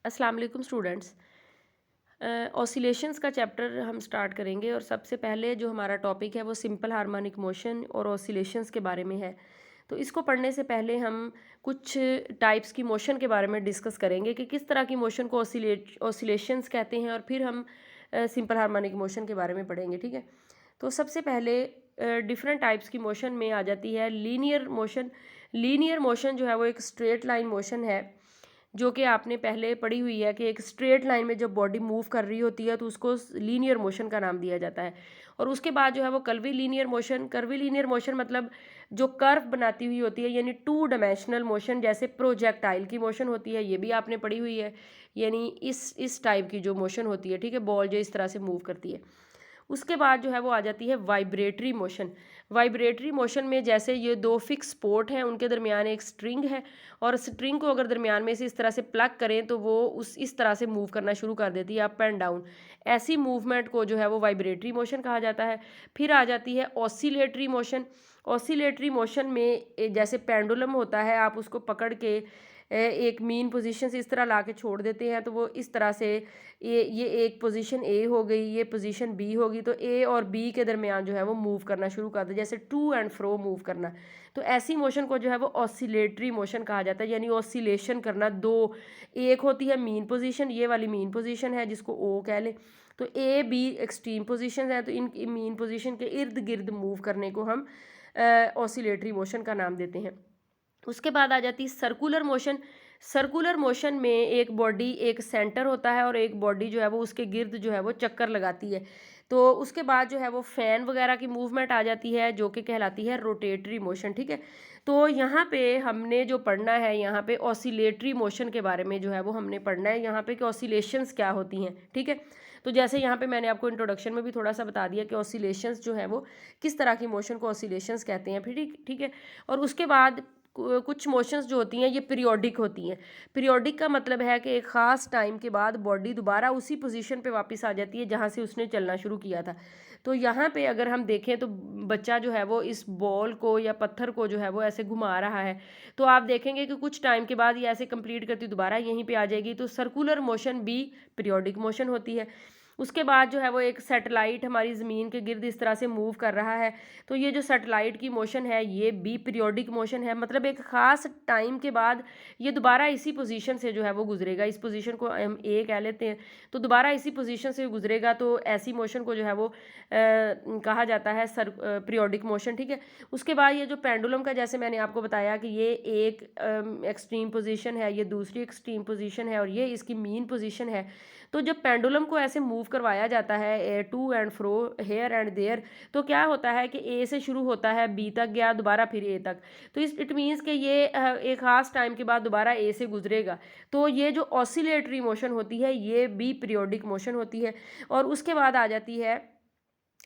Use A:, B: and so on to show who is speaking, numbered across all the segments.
A: अस्सलाम वालेकुम students. Oscillations का चैप्टर हम स्टार्ट करेंगे और सबसे पहले जो हमारा टॉपिक है वो सिंपल हार्मोनिक मोशन और ऑसिलेशंस के बारे में है। तो इसको पढ़ने से पहले हम कुछ टाइप्स की मोशन के बारे में डिस्कस करेंगे कि किस तरह की मोशन को ऑसिलेशंस कहते हैं, और फिर हम सिंपल हार्मोनिक मोशन के बारे में पढ़ेंगे। ठीक है, तो सबसे पहले डिफरेंट टाइप्स की मोशन में आ जाती है लीनियर मोशन। लीनियर मोशन जो है वो एक स्ट्रेट लाइन मोशन है, जो कि आपने पहले पढ़ी हुई है कि एक स्ट्रेट लाइन में जब बॉडी मूव कर रही होती है तो उसको लीनियर मोशन का नाम दिया जाता है। और उसके बाद जो है वो कर्वी लीनियर मोशन मतलब जो कर्व बनाती हुई होती है, यानी टू डायमेंशनल मोशन, जैसे प्रोजेक्टाइल की मोशन होती है, ये भी आपने पढ़ी हुई है। यानी इस टाइप की जो मोशन होती है, ठीक है, बॉल जो इस तरह से मूव करती है। उसके बाद जो है वो आ जाती है वाइब्रेटरी मोशन। वाइब्रेटरी मोशन में जैसे ये दो फिक्स स्पोर्ट हैं, उनके दरमियान एक स्ट्रिंग है, और स्ट्रिंग को अगर दरमियान में से इस तरह से प्लग करें तो वो इस तरह से मूव करना शुरू कर देती है, अप एंड डाउन। ऐसी मूवमेंट को जो है वो वाइब्रेटरी मोशन कहा जाता है। फिर आ जाती है ऑसिलेटरी मोशन। ऑसिलेटरी मोशन में जैसे पेंडुलम होता है, आप उसको पकड़ के एक मीन पोजीशन से इस तरह ला के छोड़ देते हैं, तो वो इस तरह से ये एक पोजीशन ए हो गई, ये पोजीशन बी होगी, तो ए और बी के दरमियान जो है वो मूव करना शुरू कर दे, जैसे टू एंड फ्रो मूव करना। तो ऐसी मोशन को जो है वो ऑसिलेटरी मोशन कहा जाता है, यानी ऑसिलेशन करना। दो, एक होती है मीन पोजीशन, ये वाली मीन पोजीशन है जिसको ओ कह लें, तो ए बी एक्सट्रीम पोजीशन है, तो इन मीन पोजीशन के इर्द गिर्द मूव करने को हम ऑसिलेटरी मोशन का नाम देते हैं। उसके बाद आ जाती है सर्कुलर मोशन। सर्कुलर मोशन में एक बॉडी, एक सेंटर होता है और एक बॉडी जो है वो उसके गिर्द जो है वो चक्कर लगाती है। तो उसके बाद जो है वो फैन वगैरह की मूवमेंट आ जाती है, जो कि कहलाती है रोटेटरी मोशन। ठीक है, तो यहाँ पे हमने जो पढ़ना है, यहाँ पे ऑसिलेटरी मोशन के बारे में जो है वो हमने पढ़ना है, यहाँ पे कि ऑसिलेशंस क्या होती हैं। ठीक है, तो जैसे यहाँ पे मैंने आपको इंट्रोडक्शन में भी थोड़ा सा बता दिया कि ऑसिलेशंस जो है वो किस तरह की मोशन को ऑसिलेशंस कहते हैं। फिर ठीक है, और उसके बाद कुछ मोशंस जो होती हैं ये पीरियोडिक होती हैं। पीरियोडिक का मतलब है कि एक ख़ास टाइम के बाद बॉडी दोबारा उसी पोजीशन पे वापस आ जाती है जहाँ से उसने चलना शुरू किया था। तो यहाँ पे अगर हम देखें तो बच्चा जो है वो इस बॉल को या पत्थर को जो है वो ऐसे घुमा रहा है, तो आप देखेंगे कि कुछ टाइम के बाद ये ऐसे कंप्लीट करती दोबारा यहीं पे आ जाएगी। तो सर्कुलर मोशन भी पीरियोडिक मोशन होती है। उसके बाद जो है वो एक सैटेलाइट हमारी ज़मीन के गिर्द इस तरह से मूव कर रहा है, तो ये जो सैटेलाइट की मोशन है ये भी पीरियोडिक मोशन है, मतलब एक ख़ास टाइम के बाद ये दोबारा इसी पोजीशन से जो है वो गुजरेगा। इस पोजीशन को हम ए कह लेते हैं, तो दोबारा इसी पोजीशन से गुजरेगा, तो ऐसी मोशन को जो है वो कहा जाता है पीरियोडिक मोशन। ठीक है, उसके बाद ये जो पेंडुलम का, जैसे मैंने आपको बताया कि ये एक एक्सट्रीम पोजीशन है, ये दूसरी एक्सट्रीम पोजीशन है, और ये इसकी मीन पोजीशन है। तो जब पेंडुलम को ऐसे मूव करवाया जाता है to and fro, here and there, तो क्या होता है कि ए से शुरू होता है, बी तक गया, दोबारा फिर ए तक, तो इट मीन्स कि ये एक खास टाइम के बाद दोबारा ए से गुजरेगा। तो ये जो ऑसिलेटरी मोशन होती है ये भी पीरियोडिक मोशन होती है। और उसके बाद आ जाती है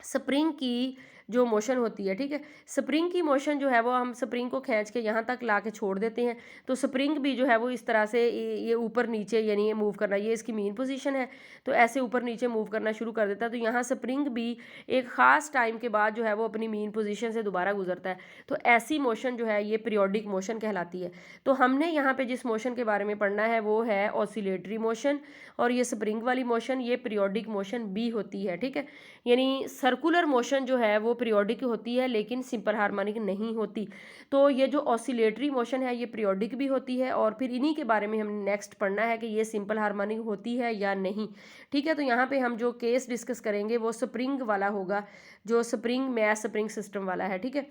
A: स्प्रिंग की जो मोशन होती है। ठीक है, स्प्रिंग की मोशन जो है वो हम स्प्रिंग को खींच के यहाँ तक ला के छोड़ देते हैं, तो स्प्रिंग भी जो है वो इस तरह से ये ऊपर नीचे, यानी ये मूव करना, ये इसकी मेन पोजीशन है, तो ऐसे ऊपर नीचे मूव करना शुरू कर देता है। तो यहाँ स्प्रिंग भी एक ख़ास टाइम के बाद जो है वो अपनी मेन पोजीशन से दोबारा गुजरता है। तो ऐसी मोशन जो है ये पीरियोडिक मोशन कहलाती है। तो हमने यहाँ पे जिस मोशन के बारे में पढ़ना है वो है ऑसिलेटरी मोशन, और ये स्प्रिंग वाली मोशन ये पीरियोडिक मोशन भी होती है। ठीक है, यानी सर्कुलर मोशन जो है वो पीरियोडिक होती है लेकिन सिंपल हार्मोनिक नहीं होती। तो ये जो ऑसिलेटरी मोशन है ये पीरियोडिक भी होती है, और फिर इन्हीं के बारे में हमने नेक्स्ट पढ़ना है कि ये सिंपल हार्मोनिक होती है या नहीं। ठीक है, तो यहाँ पे हम जो केस डिस्कस करेंगे वो स्प्रिंग वाला होगा, जो स्प्रिंग मैस स्प्रिंग सिस्टम वाला है। ठीक है,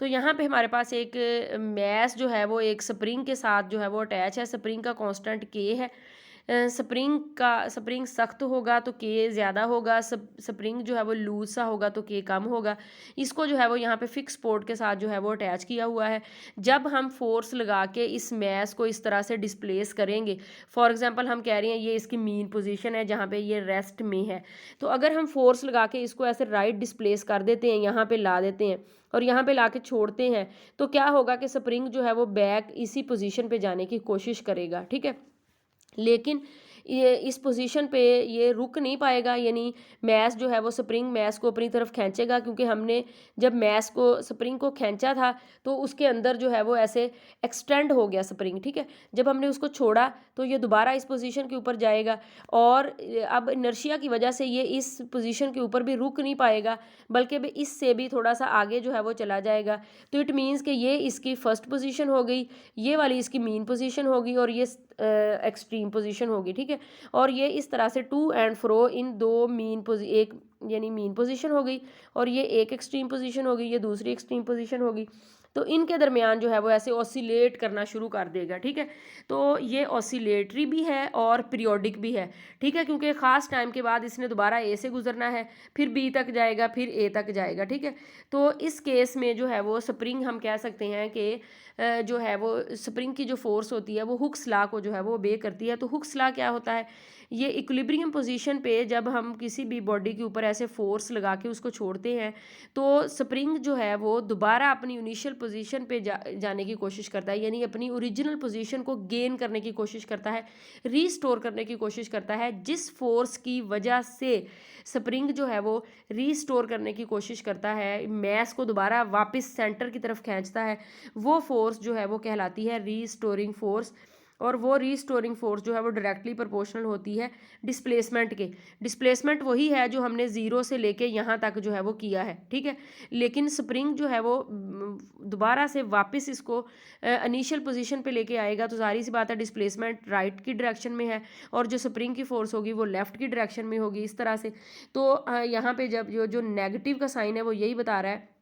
A: तो यहाँ पे हमारे पास एक मैस जो है वो एक स्प्रिंग के साथ जो है वो अटैच है। स्प्रिंग का कांस्टेंट के है। स्प्रिंग सख्त होगा तो के ज़्यादा होगा, स्प्रिंग जो है वो लूज सा होगा तो के कम होगा। इसको जो है वो यहाँ पे फिक्स पोर्ट के साथ जो है वो अटैच किया हुआ है। जब हम फोर्स लगा के इस मैस को इस तरह से डिस्प्लेस करेंगे, फॉर एग्जांपल हम कह रहे हैं ये इसकी मीन पोजीशन है जहाँ पे ये रेस्ट में है, तो अगर हम फोर्स लगा के इसको ऐसे राइट डिस्प्लेस कर देते हैं, यहाँ पे ला देते हैं और यहाँ पे ला के छोड़ते हैं, तो क्या होगा कि स्प्रिंग जो है वो बैक इसी पोजीशन पे जाने की कोशिश करेगा। ठीक है, लेकिन ये इस पोजीशन पे ये रुक नहीं पाएगा, यानी मैस जो है वो स्प्रिंग मैस को अपनी तरफ खींचेगा, क्योंकि हमने जब मैस को स्प्रिंग को खींचा था तो उसके अंदर जो है वो ऐसे एक्सटेंड हो गया स्प्रिंग, ठीक है। जब हमने उसको छोड़ा तो ये दोबारा इस पोजीशन के ऊपर जाएगा, और अब इनर्शिया की वजह से ये इस पोजीशन के ऊपर भी रुक नहीं पाएगा, बल्कि इससे भी थोड़ा सा आगे जो है वो चला जाएगा। तो इट मीन्स कि ये इसकी फर्स्ट पोजीशन हो गई, ये वाली इसकी मीन पोजीशन होगी, और ये एक्सट्रीम पोजीशन होगी, ठीक है। और ये इस तरह से टू एंड फ्रो इन दो एक यानी मीन पोजीशन हो गई, और ये एक एक्सट्रीम पोजीशन होगी, ये दूसरी एक्सट्रीम पोजीशन होगी। तो इनके दरमियान जो है वो ऐसे ऑसिलेट करना शुरू कर देगा, ठीक है। तो ये ऑसिलेटरी भी है और पीरियोडिक भी है, ठीक है, क्योंकि ख़ास टाइम के बाद इसने दोबारा ए से गुजरना है, फिर बी तक जाएगा, फिर ए तक जाएगा, ठीक है। तो इस केस में जो है वो स्प्रिंग हम कह सकते हैं कि जो है वो स्प्रिंग की जो फोर्स होती है वो हुक्स लॉ को जो है वो ओबे करती है। तो हुक्स लॉ क्या होता है, ये इक्विलिब्रियम पोजीशन पे जब हम किसी भी बॉडी के ऊपर ऐसे फोर्स लगा के उसको छोड़ते हैं, तो स्प्रिंग जो है वो दोबारा अपनी इनिशियल पोजीशन पे जाने की कोशिश करता है, यानी अपनी ओरिजिनल पोजीशन को गेन करने की कोशिश करता है, रीस्टोर करने की कोशिश करता है। जिस फोर्स की वजह से स्प्रिंग जो है वो रीस्टोर करने की कोशिश करता है, मैस को दोबारा वापस सेंटर की तरफ खींचता है, वो फोर्स जो है वो कहलाती है रीस्टोरिंग फोर्स। और वो रीस्टोरिंग फोर्स जो है वो डायरेक्टली प्रोपोर्शनल होती है डिस्प्लेसमेंट के। डिस्प्लेसमेंट वही है जो हमने ज़ीरो से लेके यहाँ तक जो है वो किया है, ठीक है। लेकिन स्प्रिंग जो है वो दोबारा से वापस इसको इनिशियल पोजीशन पे लेके आएगा, तो सारी सी बात है डिस्प्लेसमेंट राइट की डायरेक्शन में है, और जो स्प्रिंग की फोर्स होगी वो लेफ्ट की डायरेक्शन में होगी, इस तरह से। तो यहाँ पे जब जो नेगेटिव का साइन है वो यही बता रहा है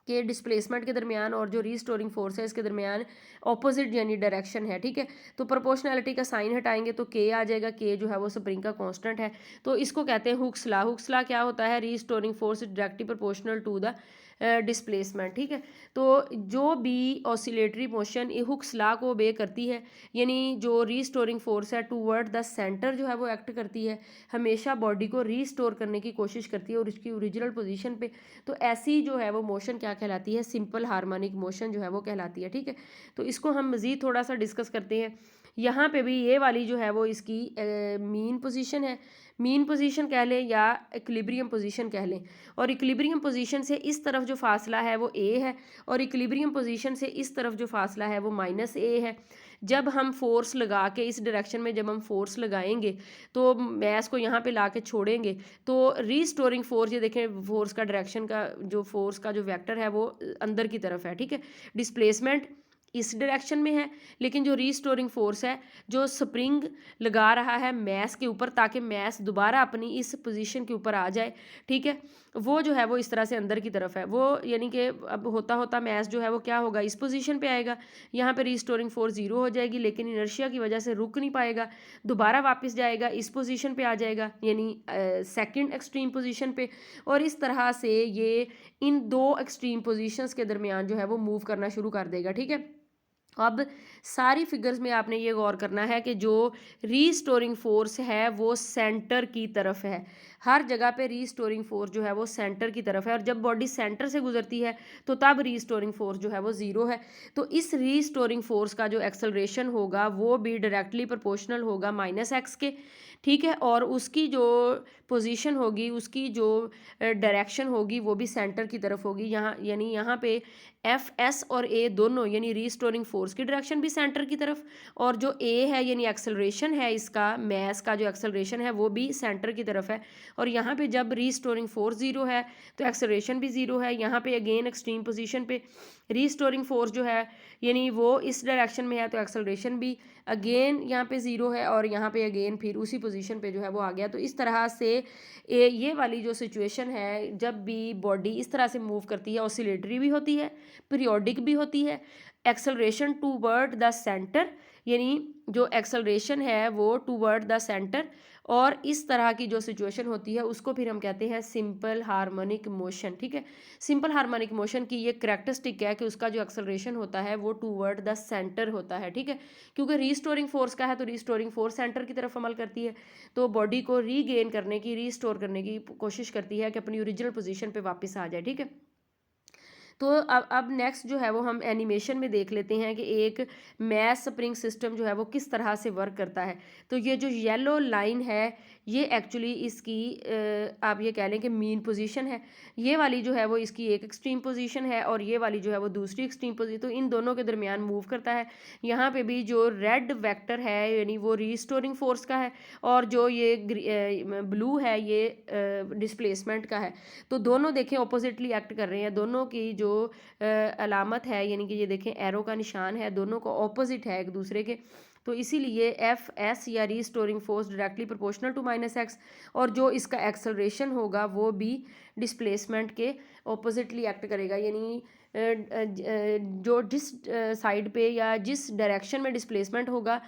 A: कि डिस्प्लेसमेंट के दरमियान और जो रीस्टोरिंग फोर्स है इसके दरमियान ऑपोजिट यानी डायरेक्शन है, ठीक है। तो प्रोपोर्शनैलिटी का साइन हटाएंगे तो के आ जाएगा, के जो है वो स्प्रिंग का कांस्टेंट है। तो इसको कहते हैं हुक्स लॉ। हुक्स लॉ क्या होता है, restoring force directly proportional to the displacement, ठीक है। तो जो भी ऑसिलेटरी मोशन हुक्स लॉ को ओबे करती है, यानी जो रीस्टोरिंग फोर्स है टूवर्ड द सेंटर जो है वो एक्ट करती है, हमेशा बॉडी को रीस्टोर करने की कोशिश करती है और उसकी ओरिजिनल पोजीशन पे। तो ऐसी जो है वो मोशन क्या कहलाती है, सिंपल हार्मोनिक मोशन जो है वो कहलाती है, ठीक है। तो इसको हम मज़ीद थोड़ा सा डिस्कस करते हैं। यहाँ पे भी ये वाली जो है वो इसकी मीन पोजीशन है, मीन पोजीशन कह लें या इक्विलिब्रियम पोजीशन कह लें। और इक्विलिब्रियम पोजीशन से इस तरफ जो फासला है वो ए है, और इक्विलिब्रियम पोजीशन से इस तरफ जो फासला है वो माइनस ए है। जब हम फोर्स लगा के इस डायरेक्शन में जब हम फोर्स लगाएंगे तो मैस को यहाँ पे ला के छोड़ेंगे, तो रीस्टोरिंग फोर्स, ये देखें फोर्स का डायरेक्शन का जो फोर्स का जो वेक्टर है वो अंदर की तरफ है, ठीक है। डिस्प्लेसमेंट इस डायरेक्शन में है, लेकिन जो रीस्टोरिंग फोर्स है जो स्प्रिंग लगा रहा है मैस के ऊपर ताकि मैस दोबारा अपनी इस पोजीशन के ऊपर आ जाए, ठीक है, वो जो है वो इस तरह से अंदर की तरफ है। वो यानी कि अब होता होता मैस जो है वो क्या होगा, इस पोजीशन पे आएगा, यहाँ पे रीस्टोरिंग फोर्स ज़ीरो हो जाएगी, लेकिन इनर्शिया की वजह से रुक नहीं पाएगा, दोबारा वापस जाएगा, इस पोजीशन पे आ जाएगा, यानी सेकंड एक्सट्रीम पोजीशन पे। और इस तरह से ये इन दो एक्सट्रीम पोजीशंस के दरमियान जो है वो मूव करना शुरू कर देगा, ठीक है। अब सारी फिगर्स में आपने ये गौर करना है कि जो रीस्टोरिंग फोर्स है वो सेंटर की तरफ है, हर जगह पे रीस्टोरिंग फोर्स जो है वो सेंटर की तरफ है, और जब बॉडी सेंटर से गुजरती है तो तब रीस्टोरिंग फोर्स जो है वो ज़ीरो है। तो इस रीस्टोरिंग फोर्स का जो एक्सेलरेशन होगा वो भी डायरेक्टली प्रोपोर्शनल होगा माइनस एक्स के, ठीक है। और उसकी जो पोजीशन होगी, उसकी जो डायरेक्शन होगी वो भी सेंटर की तरफ होगी। यहाँ यानी यहाँ पे एफ एस और ए दोनों यानी रीस्टोरिंग फोर्स की डायरेक्शन भी सेंटर की तरफ, और जो ए है यानी एक्सेलरेशन है इसका मैस का जो एक्सेलरेशन है वो भी सेंटर की तरफ है। और यहाँ पे जब रीस्टोरिंग फोर्स ज़ीरो है तो एक्सेलरेशन भी ज़ीरो है। यहाँ पे अगेन एक्सट्रीम पोजीशन पे रीस्टोरिंग फोर्स जो है यानी वो इस डायरेक्शन में है तो एक्सेलरेशन भी अगेन यहाँ पे ज़ीरो है, और यहाँ पे अगेन फिर उसी पोजीशन पे जो है वो आ गया। तो इस तरह से ये वाली जो सिचुएशन है जब भी बॉडी इस तरह से मूव करती है, ऑसिलेटरी भी होती है, पीरियोडिक भी होती है, एक्सेलरेशन टूवर्ड द सेंटर, यानी जो एक्सेलरेशन है वो टूवर्ड द सेंटर, और इस तरह की जो सिचुएशन होती है उसको फिर हम कहते हैं सिंपल हार्मोनिक मोशन, ठीक है। सिंपल हार्मोनिक मोशन की ये करैक्टरिस्टिक है कि उसका जो एक्सेलरेशन होता है वो टूवर्ड द सेंटर होता है, ठीक है। क्योंकि रीस्टोरिंग फोर्स का है तो रीस्टोरिंग फोर्स सेंटर की तरफ अमल करती है, तो बॉडी को रीगेन करने की, रीस्टोर करने की कोशिश करती है कि अपनी ओरिजिनल पोजीशन पे वापस आ जाए, ठीक है। तो अब नेक्स्ट जो है वो हम एनिमेशन में देख लेते हैं कि एक मैस स्प्रिंग सिस्टम जो है वो किस तरह से वर्क करता है। तो ये जो येलो लाइन है ये एक्चुअली इसकी आप ये कह लें कि मीन पोजीशन है। ये वाली जो है वो इसकी एक एक्सट्रीम पोजीशन है और ये वाली जो है वो दूसरी एक्सट्रीम पोजीशन, तो इन दोनों के दरमियान मूव करता है। यहाँ पे भी जो रेड वेक्टर है यानी वो रीस्टोरिंग फोर्स का है और जो ये ब्लू है ये डिस्प्लेसमेंट का है। तो दोनों देखें ऑपोजिटली एक्ट कर रहे हैं, दोनों की जो अलामत है यानी कि ये देखें एरो का निशान है, दोनों को ऑपोजिट है एक दूसरे के। तो इसीलिए एफ एस या restoring force directly proportional to minus X, और जो इसका एक्सेलरेशन होगा वो भी डिस्प्लेसमेंट के ऑपोजिटली एक्ट करेगा। यानी जो जिस साइड पे या जिस डायरेक्शन में डिस्प्लेसमेंट होगा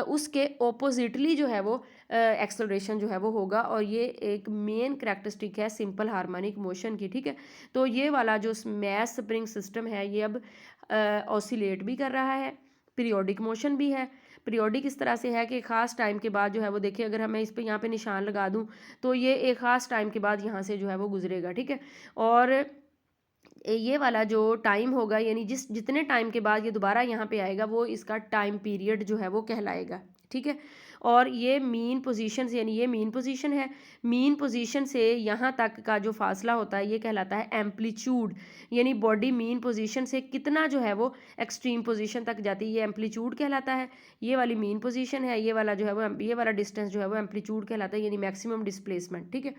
A: उसके ऑपोजिटली जो है वो एक्सेलरेशन जो है वो होगा। और ये एक मेन करैक्टरिस्टिक है सिंपल हार्मोनिक मोशन की, ठीक है। तो ये वाला जो मैस स्प्रिंग सिस्टम है ये अब ऑसिलेट भी कर रहा है, पीरियोडिक मोशन भी है। पीरियोडिक इस तरह से है कि ख़ास टाइम के बाद जो है वो देखिए, अगर मैं इस पे यहाँ पे निशान लगा दूँ तो ये एक ख़ास टाइम के बाद यहाँ से जो है वो गुजरेगा, ठीक है। और ये वाला जो टाइम होगा यानी जितने टाइम के बाद ये दोबारा यहाँ पे आएगा वो इसका टाइम पीरियड जो है वो कहलाएगा, ठीक है। और ये मीन पोजीशन से, यानी ये मीन पोजीशन है, मीन पोजीशन से यहाँ तक का जो फासला होता है ये कहलाता है एम्पलीट्यूड। यानी बॉडी मीन पोजीशन से कितना जो है वो एक्सट्रीम पोजीशन तक जाती है ये एम्पलीट्यूड कहलाता है। ये वाली मीन पोजीशन है, ये वाला जो है वो ये वाला डिस्टेंस जो है वो एम्पलीट्यूड कहलाता है, यानी मैक्सिमम डिस्प्लेसमेंट, ठीक है।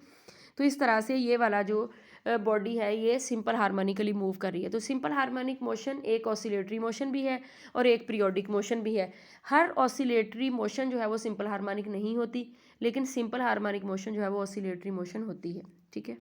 A: तो इस तरह से ये वाला जो बॉडी है ये सिंपल हार्मोनिकली मूव कर रही है। तो सिंपल हार्मोनिक मोशन एक ऑसिलेटरी मोशन भी है और एक पीरियोडिक मोशन भी है। हर ऑसिलेटरी मोशन जो है वो सिंपल हार्मोनिक नहीं होती, लेकिन सिंपल हार्मोनिक मोशन जो है वो ऑसिलेटरी मोशन होती है, ठीक है।